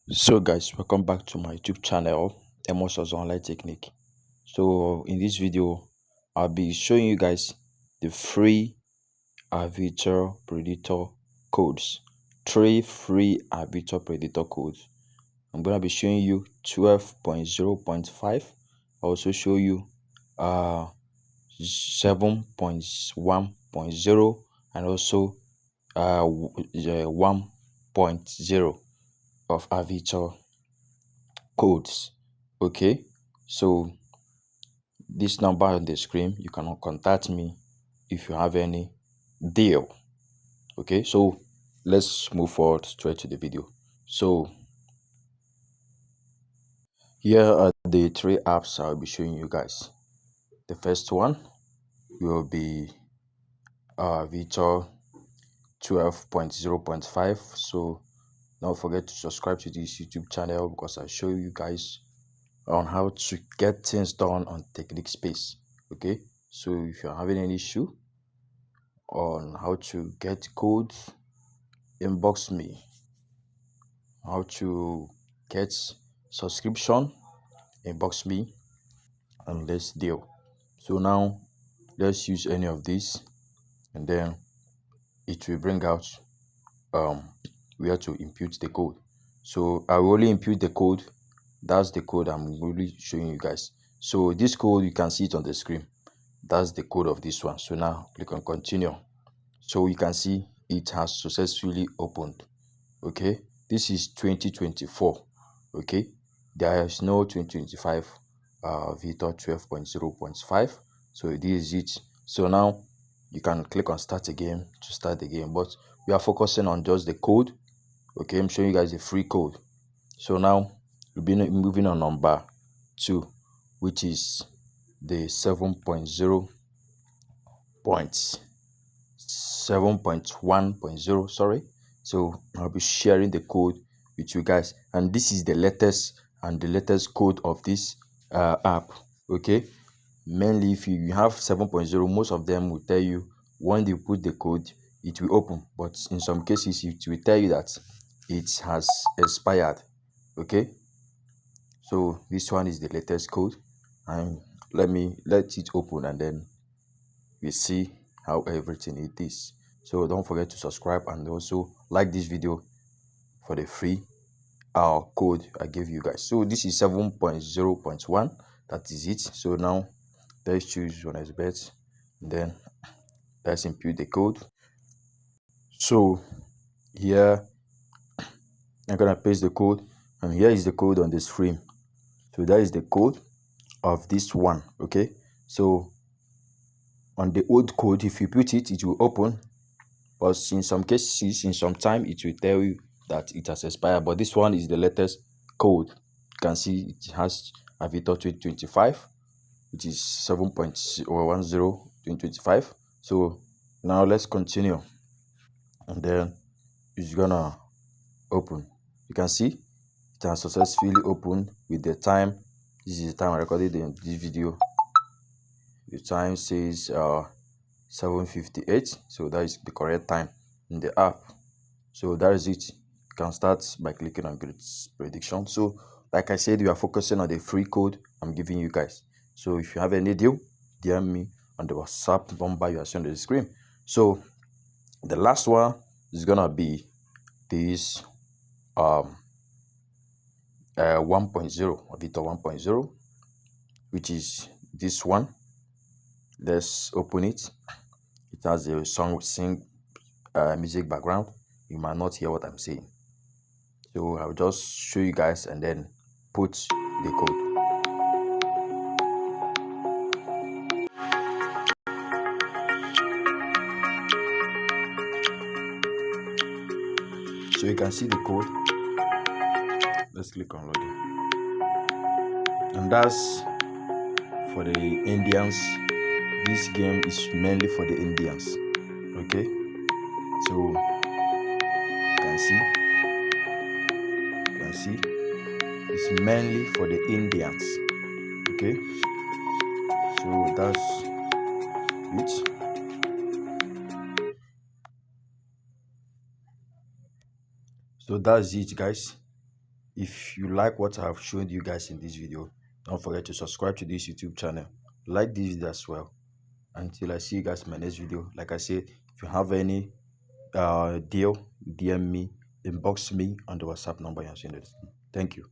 So guys, welcome back to my YouTube channel, Emotions Online Technique. So in this video, I'll be showing you guys the free Aviator Predictor codes. 3 free Aviator Predictor codes. I'm gonna be showing you 12.0.5. I'll also show you 7.1.0 and also 1.0 of Aviator codes. Okay, so this number on the screen, you can contact me if you have any deal. Okay, so let's move forward straight to the video. So here are the 3 apps I'll be showing you guys. The first one will be Aviator 12.0.5. so don't forget to subscribe to this YouTube channel because I show you guys on how to get things done on technique space. Okay, so if you're having any issue on how to get codes, inbox me. How to get subscription, inbox me and let's deal. So now let's use any of these and then it will bring out where to input the code. So I will only input the code. That's the code I'm really showing you guys. So this code, you can see it on the screen. That's the code of this one. So now click on continue. So you can see it has successfully opened. Okay, this is 2024. Okay, there is no 2025 Aviator 12.0.5. so this is it. So now you can click on start again to start the game, but we are focusing on just the code. Okay, I'm showing you guys the free code. So now we'll be moving on number 2, which is the 7.1.0. Sorry, so I'll be sharing the code with you guys, and this is the latest code of this app. Okay, mainly if you have 7.0, most of them will tell you when you put the code it will open, but in some cases it will tell you that it has expired. Okay, so this one is the latest code, and let it open and then we see how everything it is. So don't forget to subscribe and also like this video for the free code I gave you guys. So this is 7.0.1. that is it. So now let's choose one as best, and then let's input the code. So here I'm gonna paste the code, and here is the code on the screen. So that is the code of this one. Okay, so on the old code, if you put it, it will open, but in some cases, in some time, it will tell you that it has expired. But this one is the latest code. You can see it has Aviator 2025, which is 7.10.2025. So now let's continue, and then it's gonna open. You can see it has successfully opened with the time. This is the time I recorded this video. The time says 7:58, so that is the correct time in the app. So that is it. You can start by clicking on prediction. So like I said, we are focusing on the free code I'm giving you guys. So if you have any deal, DM me on the WhatsApp number you are seeing on the screen. So the last one is gonna be this 1.0 Aviator 1.0, which is this one. Let's open it. It has a music background. You might not hear what I'm saying, so I'll just show you guys and then put the code. So you can see the code. Let's click on login, and that's for the Indians. This game is mainly for the Indians. Okay, so you can see it's mainly for the Indians. Okay, so that's it. So that's it, guys. If you like what I've shown you guys in this video, don't forget to subscribe to this YouTube channel, like this video as well. Until I see you guys in my next video, like I said, if you have any deal, DM me, inbox me on the WhatsApp number you're seeing. Thank you.